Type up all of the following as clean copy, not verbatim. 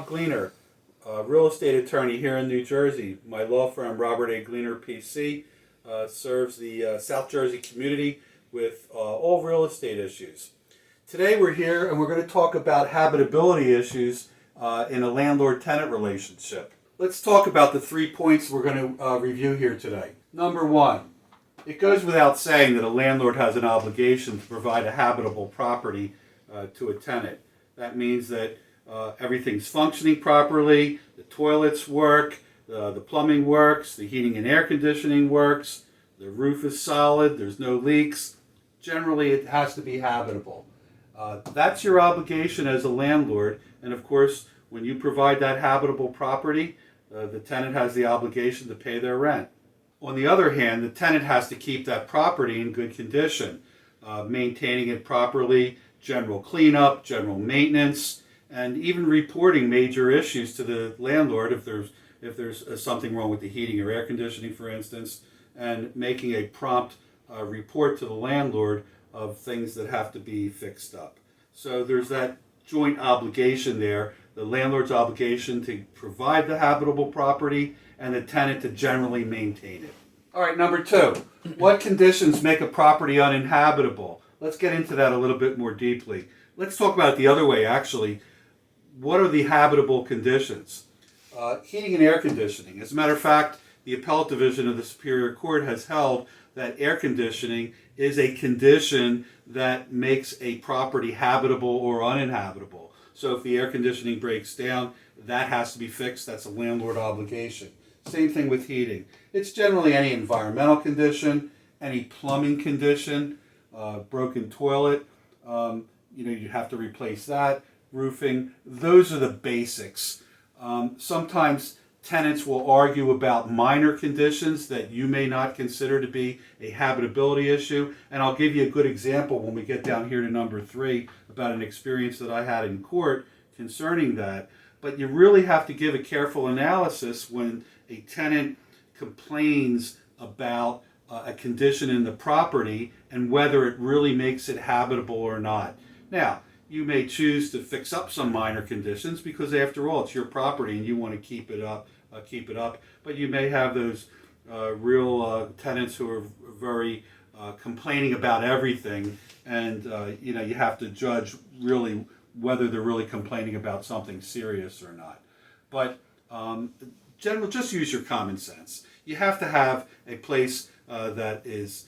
Gleaner, real estate attorney here in New Jersey. My law firm, Robert A. Gleaner, PC, serves the South Jersey community with all real estate issues. Today we're here and we're going to talk about habitability issues in a landlord-tenant relationship. Let's talk about the 3 points we're going to review here today. Number one, it goes without saying that a landlord has an obligation to provide a habitable property to a tenant. That means that everything's functioning properly, the toilets work, the plumbing works, the heating and air conditioning works, the roof is solid, there's no leaks. Generally, it has to be habitable. That's your obligation as a landlord, and of course, when you provide that habitable property, the tenant has the obligation to pay their rent. On the other hand, the tenant has to keep that property in good condition, maintaining it properly, general cleanup, general maintenance, and even reporting major issues to the landlord if there's something wrong with the heating or air conditioning, for instance, and making a prompt report to the landlord of things that have to be fixed up. So there's that joint obligation there, the landlord's obligation to provide the habitable property and the tenant to generally maintain it. All right, number two, what conditions make a property uninhabitable? Let's get into that a little bit more deeply. Let's talk about it the other way, actually. What are the habitable conditions? Heating and air conditioning. As a matter of fact, the Appellate Division of the Superior Court has held that air conditioning is a condition that makes a property habitable or uninhabitable. So if the air conditioning breaks down, that has to be fixed. That's a landlord obligation. Same thing with heating. It's generally any environmental condition, any plumbing condition, broken toilet, you have to replace that, roofing. Those are the basics. Sometimes tenants will argue about minor conditions that you may not consider to be a habitability issue. And I'll give you a good example when we get down here to number 3 about an experience that I had in court concerning that. But you really have to give a careful analysis when a tenant complains about a condition in the property and whether it really makes it habitable or not. Now, you may choose to fix up some minor conditions because after all, it's your property and you want to keep it up. But you may have those real tenants who are very complaining about everything, and you have to judge really whether they're really complaining about something serious or not. But generally, just use your common sense. You have to have a place that is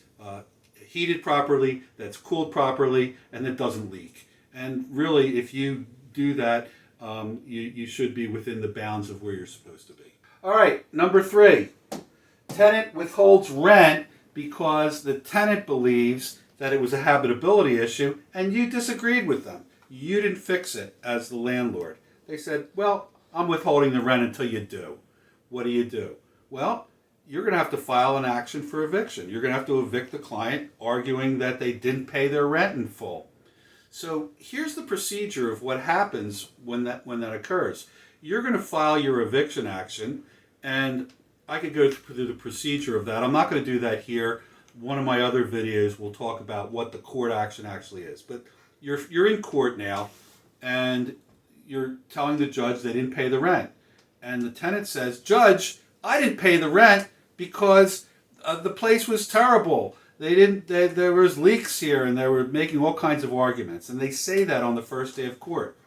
heated properly, that's cooled properly, and that doesn't leak. And really, if you do that, you should be within the bounds of where you're supposed to be. All right, number 3. Tenant withholds rent because the tenant believes that it was a habitability issue and you disagreed with them. You didn't fix it as the landlord. They said, well, I'm withholding the rent until you do. What do? Well, you're going to have to file an action for eviction. You're going to have to evict the client, arguing that they didn't pay their rent in full. So here's the procedure of what happens when that occurs. You're going to file your eviction action, and I could go through the procedure of that. I'm not going to do that here. One of my other videos will talk about what the court action actually is. But you're in court now, and you're telling the judge they didn't pay the rent. And the tenant says, Judge, I didn't pay the rent because the place was terrible. There was leaks here, and they were making all kinds of arguments. And they say that on the first day of court.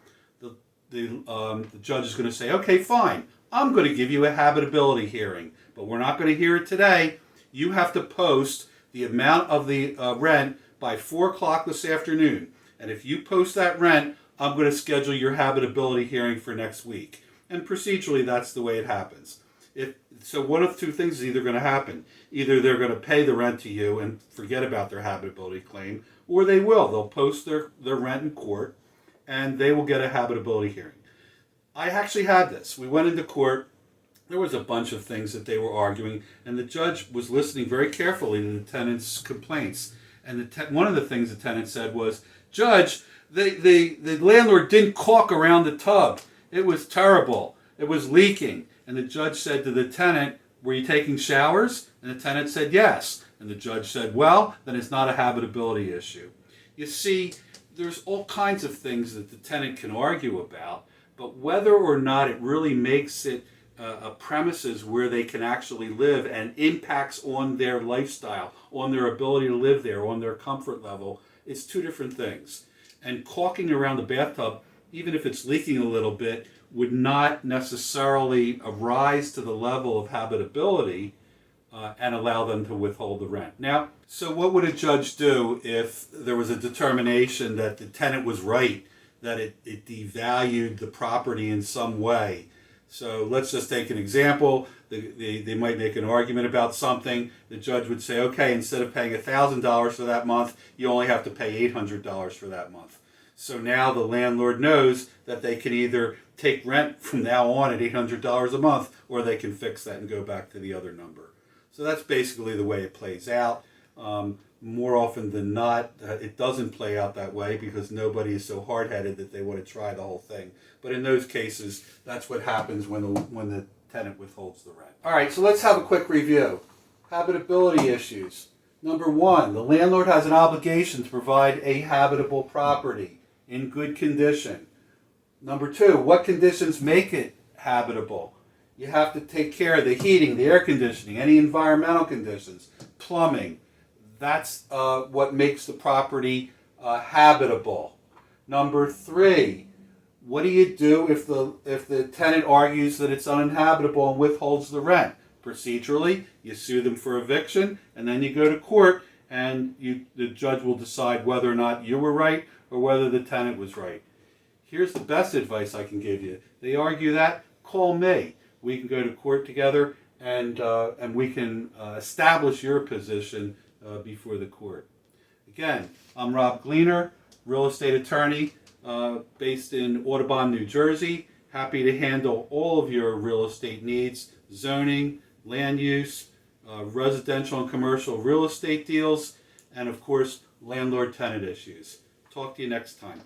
The judge is going to say, okay, fine. I'm going to give you a habitability hearing, but we're not going to hear it today. You have to post the amount of the rent by 4 o'clock this afternoon. And if you post that rent, I'm going to schedule your habitability hearing for next week. And procedurally, that's the way it happens. So one of 2 things is either going to happen. Either they're going to pay the rent to you and forget about their habitability claim, or they will. They'll post their rent in court, and they will get a habitability hearing. I actually had this. We went into court. There was a bunch of things that they were arguing, and the judge was listening very carefully to the tenant's complaints. And one of the things the tenant said was, Judge, the landlord didn't caulk around the tub. It was terrible. It was leaking. And the judge said to the tenant, were you taking showers? And the tenant said yes. And the judge said, well, then it's not a habitability issue. You see, there's all kinds of things that the tenant can argue about, but whether or not it really makes it a premises where they can actually live and impacts on their lifestyle, on their ability to live there, on their comfort level, is two different things. And caulking around the bathtub, even if it's leaking a little bit, would not necessarily rise to the level of habitability and allow them to withhold the rent. Now, so what would a judge do if there was a determination that the tenant was right, that it devalued the property in some way? So let's just take an example. They might make an argument about something. The judge would say, okay, instead of paying $1,000 for that month, you only have to pay $800 for that month. So now the landlord knows that they can either take rent from now on at $800 a month, or they can fix that and go back to the other number. So that's basically the way it plays out. More often than not, it doesn't play out that way because nobody is so hard-headed that they want to try the whole thing. But in those cases, that's what happens when the tenant withholds the rent. All right, so let's have a quick review. Habitability issues. Number one, the landlord has an obligation to provide a habitable property in good condition. Number two, what conditions make it habitable? You have to take care of the heating, the air conditioning, any environmental conditions, plumbing. That's what makes the property habitable. Number three, what do you do if the tenant argues that it's uninhabitable and withholds the rent? Procedurally, you sue them for eviction, and then you go to court, and the judge will decide whether or not you were right or whether the tenant was right. Here's the best advice I can give you. They argue that, call me. We can go to court together, and we can establish your position before the court. Again, I'm Rob Gleaner, real estate attorney based in Audubon, New Jersey. Happy to handle all of your real estate needs, zoning, land use, residential and commercial real estate deals, and of course, landlord-tenant issues. Talk to you next time.